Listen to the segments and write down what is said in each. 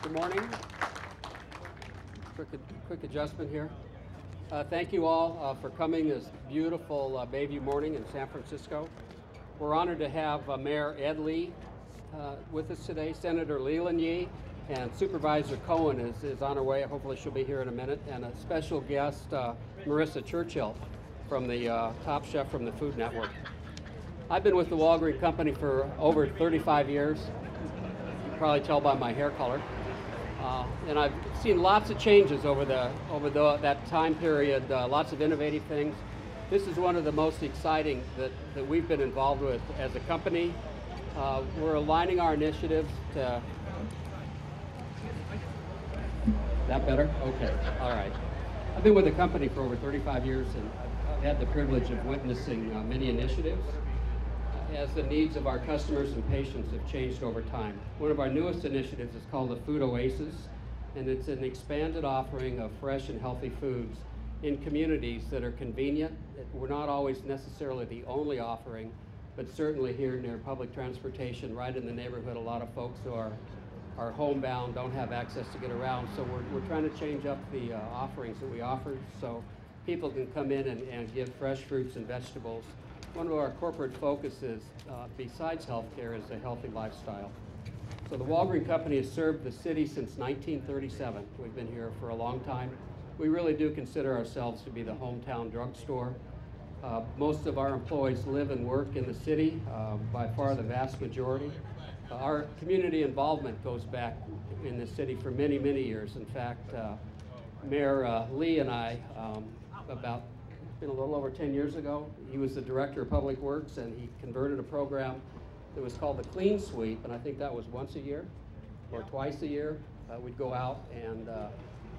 Good morning. Quick adjustment here. Thank you all for coming this beautiful Bayview morning in San Francisco. We're honored to have Mayor Ed Lee with us today, Senator Leland Yee, and Supervisor Cohen is on her way. Hopefully she'll be here in a minute. And a special guest, Marissa Churchill, from the Top Chef from the Food Network. I've been with the Walgreens company for over 35 years. You can probably tell by my hair color. And I've seen lots of changes over that time period, lots of innovative things. This is one of the most exciting that we've been involved with as a company. We're aligning our initiatives to... That better? Okay, all right. I've been with the company for over 35 years, and I've had the privilege of witnessing many initiatives as the needs of our customers and patients have changed over time. One of our newest initiatives is called the Food Oasis, and it's an expanded offering of fresh and healthy foods in communities that are convenient. We're not always necessarily the only offering, but certainly here near public transportation, right in the neighborhood, a lot of folks who are homebound, don't have access to get around. So we're trying to change up the offerings that we offer so people can come in and get fresh fruits and vegetables. One of our corporate focuses, besides healthcare, is a healthy lifestyle. So the Walgreens company has served the city since 1937. We've been here for a long time. We really do consider ourselves to be the hometown drugstore. Most of our employees live and work in the city, by far the vast majority. Our community involvement goes back in the city for many, many years. In fact, Mayor Lee and I, it's been a little over 10 years ago, he was the director of public works, and he converted a program that was called the Clean Sweep, and I think that was once a year or twice a year. We'd go out and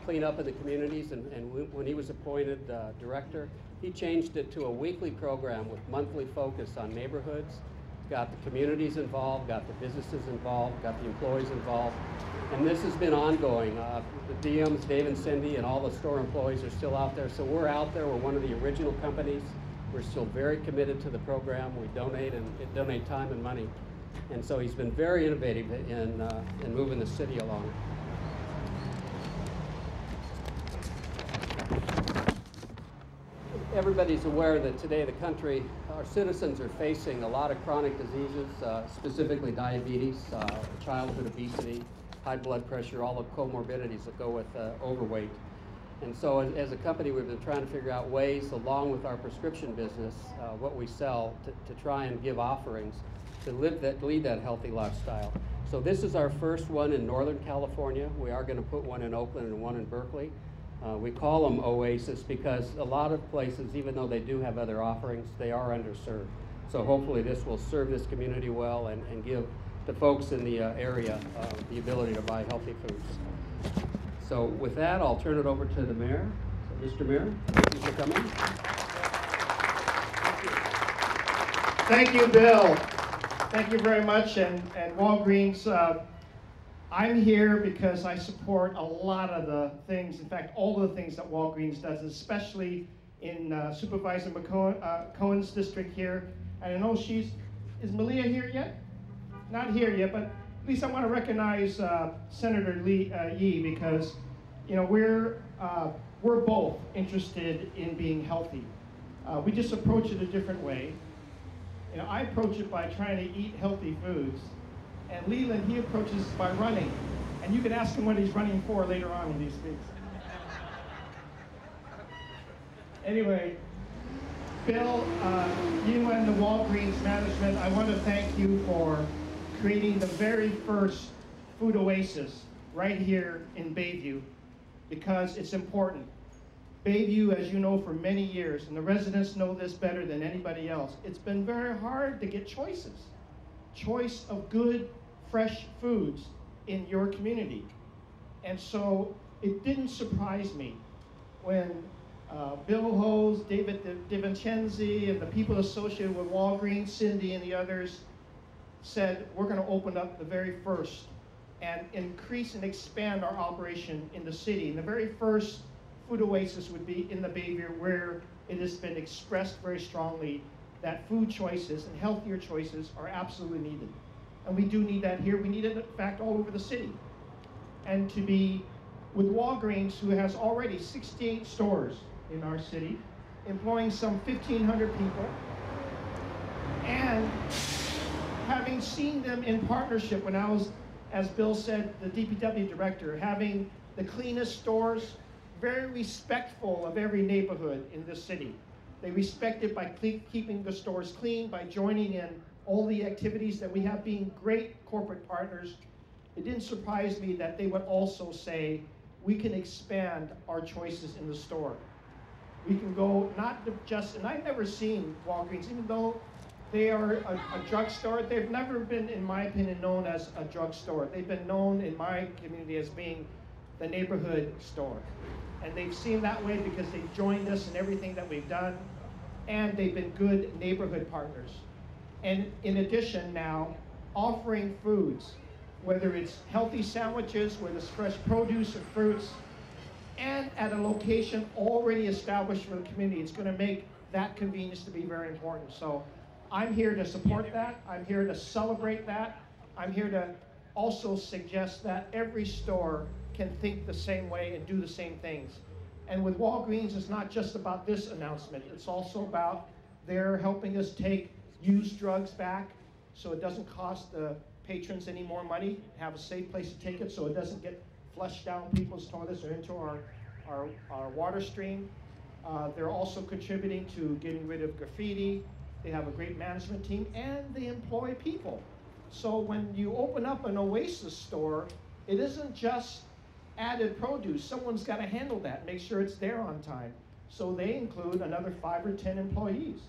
clean up in the communities, and when he was appointed director, he changed it to a weekly program with monthly focus on neighborhoods, got the communities involved, got the businesses involved, got the employees involved, and this has been ongoing. The DMs, Dave and Cindy, and all the store employees are still out there, so we're out there. We're one of the original companies. We're still very committed to the program. We donate time and money, and so he's been very innovative in moving the city along. Everybody's aware that today the country, our citizens are facing a lot of chronic diseases, specifically diabetes, childhood obesity, high blood pressure, all the comorbidities that go with overweight. And so as a company, we've been trying to figure out ways, along with our prescription business, what we sell, to try and give offerings to lead that healthy lifestyle. So this is our first one in Northern California. We are going to put one in Oakland and one in Berkeley. We call them Oasis because a lot of places, even though they do have other offerings, they are underserved. So hopefully this will serve this community well and give the folks in the area the ability to buy healthy foods. So with that, I'll turn it over to the mayor. So, Mr. Mayor, thank you for coming. Thank you, Bill. Thank you very much. And Walgreens, I'm here because I support a lot of the things, in fact, all of the things that Walgreens does, especially in Supervisor Cohen's district here. And I know is Malia here yet? Not here yet, but at least I want to recognize Senator Yee because, you know, we're both interested in being healthy. We just approach it a different way. You know, I approach it by trying to eat healthy foods, and Leland, he approaches by running. And you can ask him what he's running for later on when he speaks. Anyway, Bill, you and the Walgreens management, I want to thank you for creating the very first Food Oasis right here in Bayview, because it's important. Bayview, as you know, for many years, and the residents know this better than anybody else, it's been very hard to get choices. Choice of good, fresh foods in your community. And so it didn't surprise me when Bill Hose, David DiVincenzi, and the people associated with Walgreens, Cindy and the others, said we're going to open up the very first and increase and expand our operation in the city. And the very first Food Oasis would be in the Bayview, where it has been expressed very strongly that food choices and healthier choices are absolutely needed. And we do need that here. We need it, in fact, all over the city. and to be with Walgreens, who has already 68 stores in our city, employing some 1,500 people, and having seen them in partnership when I was, as Bill said, the DPW director, having the cleanest stores, very respectful of every neighborhood in this city. They respect it by keeping the stores clean, by joining in all the activities that we have, being great corporate partners. It didn't surprise me that they would also say, we can expand our choices in the store. We can go not just, and I've never seen Walgreens, even though they are a drugstore, they've never been, in my opinion, known as a drugstore. They've been known in my community as being the neighborhood store. And they've seen that way because they've joined us in everything that we've done, and they've been good neighborhood partners. And in addition now, offering foods, whether it's healthy sandwiches, whether it's fresh produce or fruits, and at a location already established for the community. It's going to make that convenience to be very important. So I'm here to support that. I'm here to celebrate that. I'm here to also suggest that every store can think the same way and do the same things. And with Walgreens, it's not just about this announcement. It's also about they're helping us take used drugs back so it doesn't cost the patrons any more money, have a safe place to take it so it doesn't get flushed down people's toilets or into our water stream. They're also contributing to getting rid of graffiti. They have a great management team, and they employ people. So when you open up an Oasis store, it isn't just added produce. Someone's got to handle that, make sure it's there on time. So they include another 5 or 10 employees,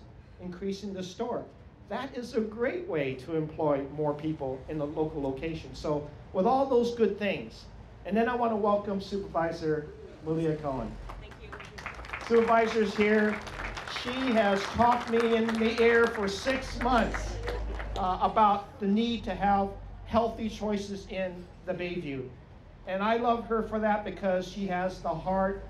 increasing the store. That is a great way to employ more people in the local location. So with all those good things, and then I want to welcome Supervisor Malia Cohen. Thank you. Supervisor's here. She has talked me in the air for 6 months about the need to have healthy choices in the Bayview. And I love her for that because she has the heart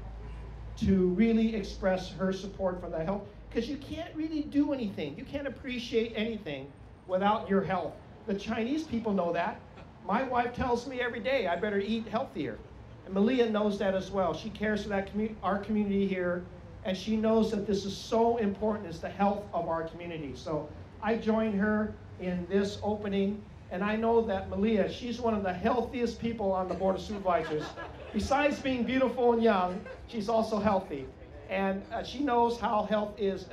to really express her support for the health. Because you can't really do anything. You can't appreciate anything without your health. The Chinese people know that. My wife tells me every day I better eat healthier. And Malia knows that as well. She cares for that our community here, and she knows that this is so important, is the health of our community. So I joined her in this opening, and I know that Malia, she's one of the healthiest people on the Board of Supervisors. Besides being beautiful and young, she's also healthy. And she knows how health is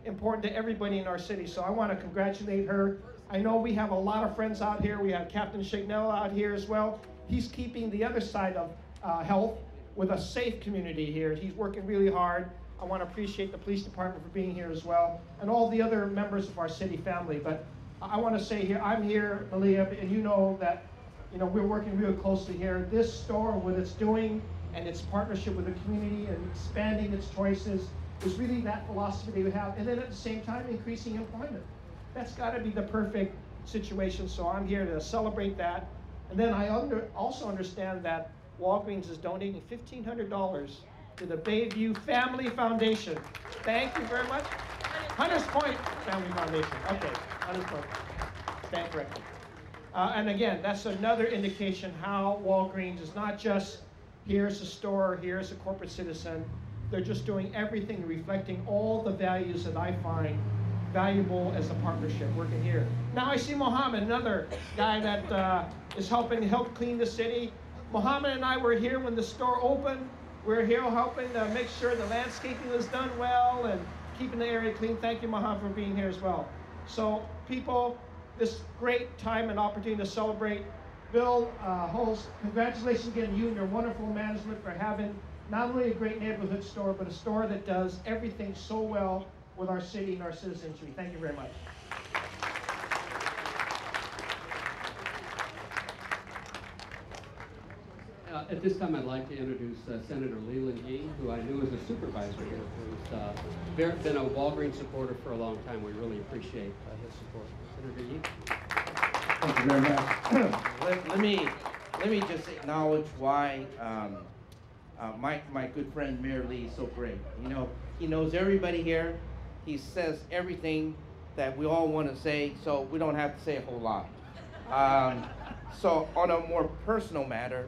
important to everybody in our city. So I want to congratulate her. I know we have a lot of friends out here. We have Captain Shignell out here as well. He's keeping the other side of health with a safe community here. He's working really hard. I want to appreciate the police department for being here as well, and all the other members of our city family. But I want to say here, I'm here, Malia, and you know that we're working real closely here. This store, what it's doing, and its partnership with the community and expanding its choices is really that philosophy we have. And then at the same time, increasing employment. That's got to be the perfect situation. So I'm here to celebrate that. And then I also understand that Walgreens is donating $1,500 to the Bayview Family Foundation. Thank you very much. Hunters Point Family Foundation. Okay, Hunters Point. Stand corrected. And again, that's another indication how Walgreens is not just here's a store, here's a corporate citizen. They're just doing everything, reflecting all the values that I find valuable as a partnership working here. Now I see Mohammed, another guy that is help clean the city. Mohammed and I were here when the store opened. We're here helping to make sure the landscaping is done well and keeping the area clean. Thank you, Mohammed, for being here as well. So people, this great time and opportunity to celebrate. Bill Holz, congratulations again to you and your wonderful management for having not only a great neighborhood store, but a store that does everything so well with our city and our citizenry. Thank you very much. At this time, I'd like to introduce Senator Leland Yee, who I knew as a supervisor here, who's been a Walgreens supporter for a long time. We really appreciate his support. Senator Yee. Thank you very much. let me just acknowledge why my good friend Mayor Lee is so great. He knows everybody here. He says everything that we all want to say, so we don't have to say a whole lot. So on a more personal matter,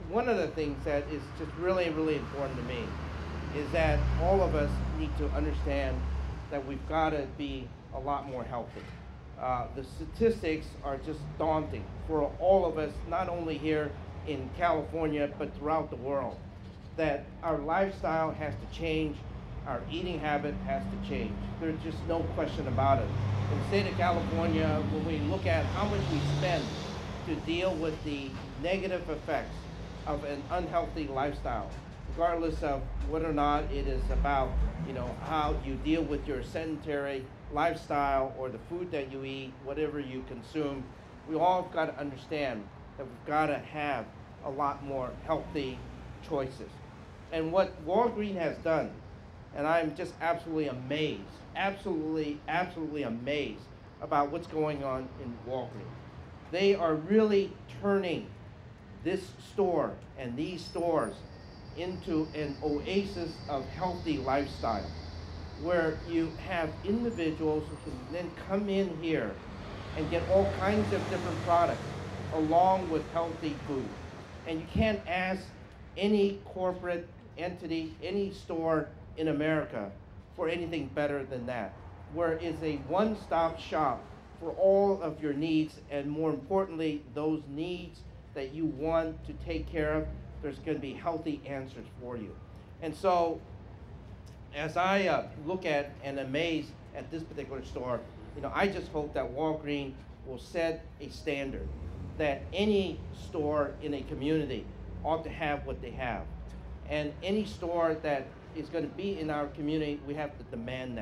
one of the things that is just really, really important to me is that all of us need to understand that we've got to be a lot more healthy. The statistics are just daunting for all of us, not only here in California, but throughout the world, that our lifestyle has to change, our eating habit has to change. There's just no question about it. In the state of California, when we look at how much we spend to deal with the negative effects of an unhealthy lifestyle, regardless of whether or not it is about, how you deal with your sedentary lifestyle or the food that you eat, whatever you consume, we all have got to understand that we've got to have a lot more healthy choices. And what Walgreens has done, and I'm just absolutely amazed, absolutely amazed about what's going on in Walgreens. They are really turning this store and these stores into an oasis of healthy lifestyle, where you have individuals who can then come in here and get all kinds of different products along with healthy food. And you can't ask any corporate entity, any store in America for anything better than that, where it's a one-stop shop for all of your needs, and more importantly, those needs that you want to take care of, there's going to be healthy answers for you. And so, as I look at and amaze at this particular store, I just hope that Walgreens will set a standard that any store in a community ought to have what they have. And any store that is going to be in our community, we have to demand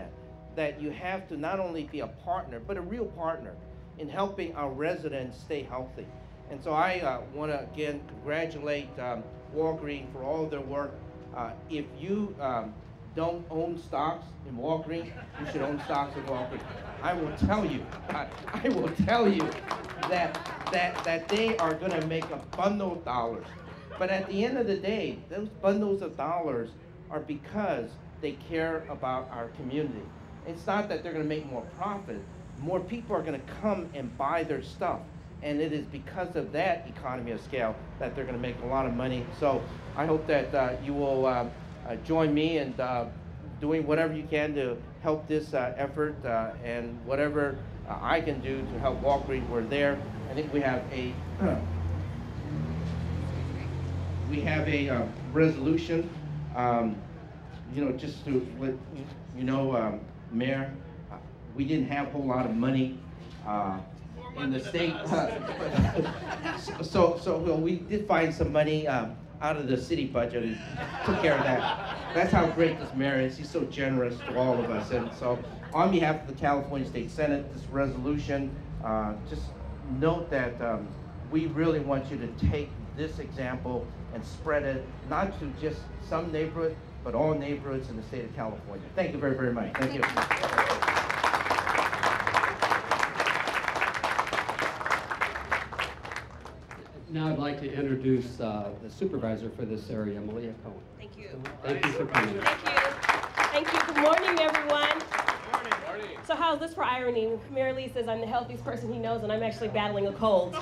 that you have to not only be a partner, but a real partner in helping our residents stay healthy. And so I want to again congratulate Walgreens for all of their work. If you don't own stocks in Walgreens, you should own stocks in Walgreens. I will tell you that they are going to make a bundle of dollars. But at the end of the day, those bundles of dollars are because they care about our community. It's not that they're going to make more profit. More people are going to come and buy their stuff. And it is because of that economy of scale that they're going to make a lot of money. So I hope that you will join me in doing whatever you can to help this effort, and whatever I can do to help Walgreens, we're there. I think we have a resolution. Just to let Mayor, we didn't have a whole lot of money in the state, so we did find some money out of the city budget and took care of that. That's how great this mayor is. He's so generous to all of us. And so, on behalf of the California State Senate, this resolution, just note that we really want you to take this example and spread it, not to just some neighborhood, but all neighborhoods in the state of California. Thank you very, very much. Thank you. Now I'd like to introduce the supervisor for this area, Malia Cohen. Thank you. Thank you for coming. Thank you. Thank you. Good morning, everyone. Morning. So how's this for irony? Mary Lee says I'm the healthiest person he knows, and I'm actually battling a cold.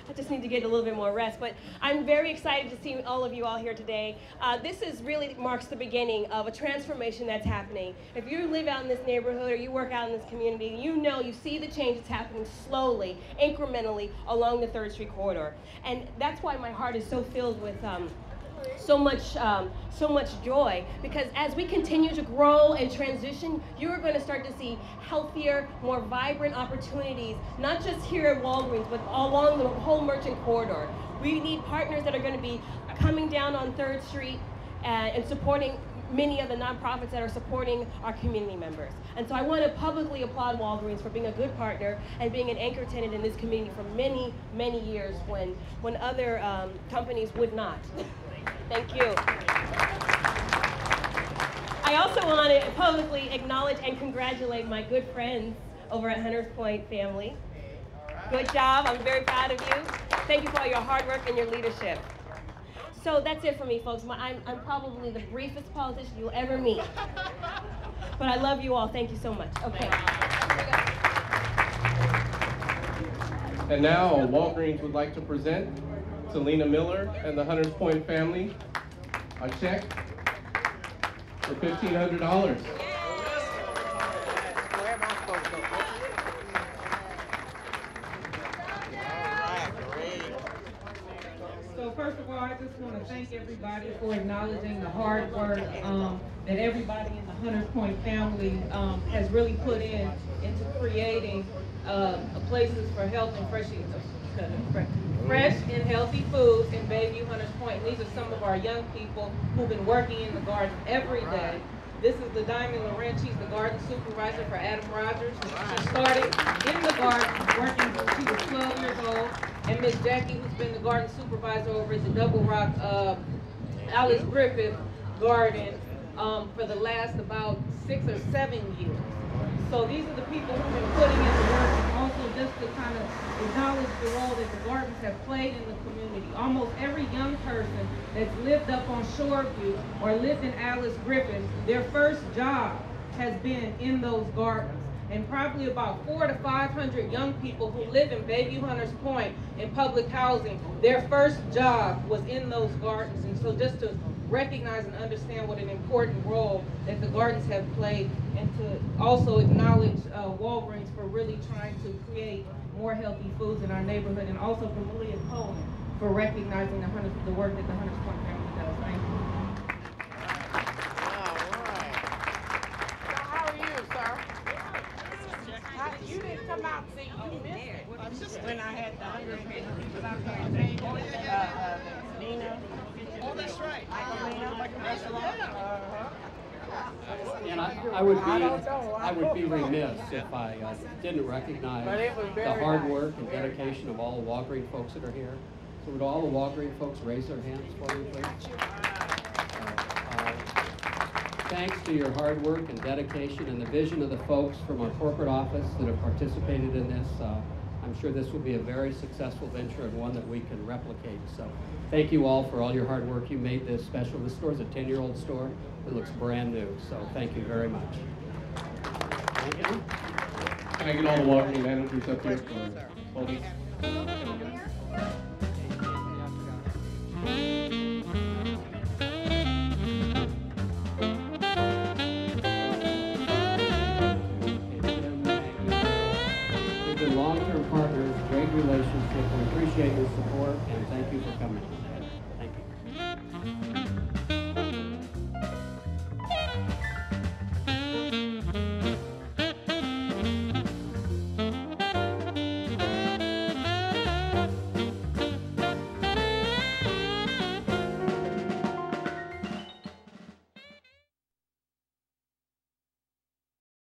I just need to get a little bit more rest, but I'm very excited to see all of you all here today. This really marks the beginning of a transformation that's happening. If you live out in this neighborhood or you work out in this community, you see the change that's happening slowly, incrementally along the 3rd Street corridor. And that's why my heart is so filled with so much joy, because as we continue to grow and transition, you are going to start to see healthier, more vibrant opportunities, not just here at Walgreens, but along the whole merchant corridor. We need partners that are going to be coming down on 3rd Street and supporting many of the nonprofits that are supporting our community members. And so I want to publicly applaud Walgreens for being a good partner and being an anchor tenant in this community for many, many years when other companies would not. Thank you. I also want to publicly acknowledge and congratulate my good friends over at Hunters Point family. Good job. I'm very proud of you. Thank you for all your hard work and your leadership. So that's it for me, folks. I'm probably the briefest politician you'll ever meet. But I love you all. Thank you so much. Okay. And now Walgreens would like to present to Lena Miller and the Hunters Point family a check for $1,500. So first of all, I just want to thank everybody for acknowledging the hard work that everybody in the Hunters Point family has really put into creating places for health and fresh and healthy foods in Bayview, Hunters Point. And these are some of our young people who've been working in the garden every day. This is the Diamond Lorenz. She's the garden supervisor for Adam Rogers. She started in the garden working when she was 12 years old. And Miss Jackie, who's been the garden supervisor over at the Double Rock Alice Griffith Garden for the last about 6 or 7 years. So these are the people who've been putting in the work, and also just to kind of acknowledge the role that the gardens have played in the community. Almost every young person that's lived up on Shoreview or lived in Alice Griffith, their first job has been in those gardens. And probably about 400 to 500 young people who live in Bayview Hunters Point in public housing, their first job was in those gardens. And so just to recognize and understand what an important role that the gardens have played, and to also acknowledge Walgreens for really trying to create more healthy foods in our neighborhood, and also for Malia Cohen for recognizing the work that the Hunters Point family does. Thank you. You didn't come out and see, you missed it. When I had the 100 Nina. Oh, that's right. And I would be remiss if I didn't recognize the hard work and dedication of all the Walgreens folks that are here. So would all the Walgreens folks raise their hands for me, please? Thanks to your hard work and dedication and the vision of the folks from our corporate office that have participated in this, I'm sure this will be a very successful venture and one that we can replicate. So thank you all for all your hard work. You made this special. This store is a 10-year-old store. It looks brand new. So thank you very much. Thank you. Can I get all the Walgreens managers up here for photos? Long-term partners, great relationship. We appreciate your support and thank you for coming.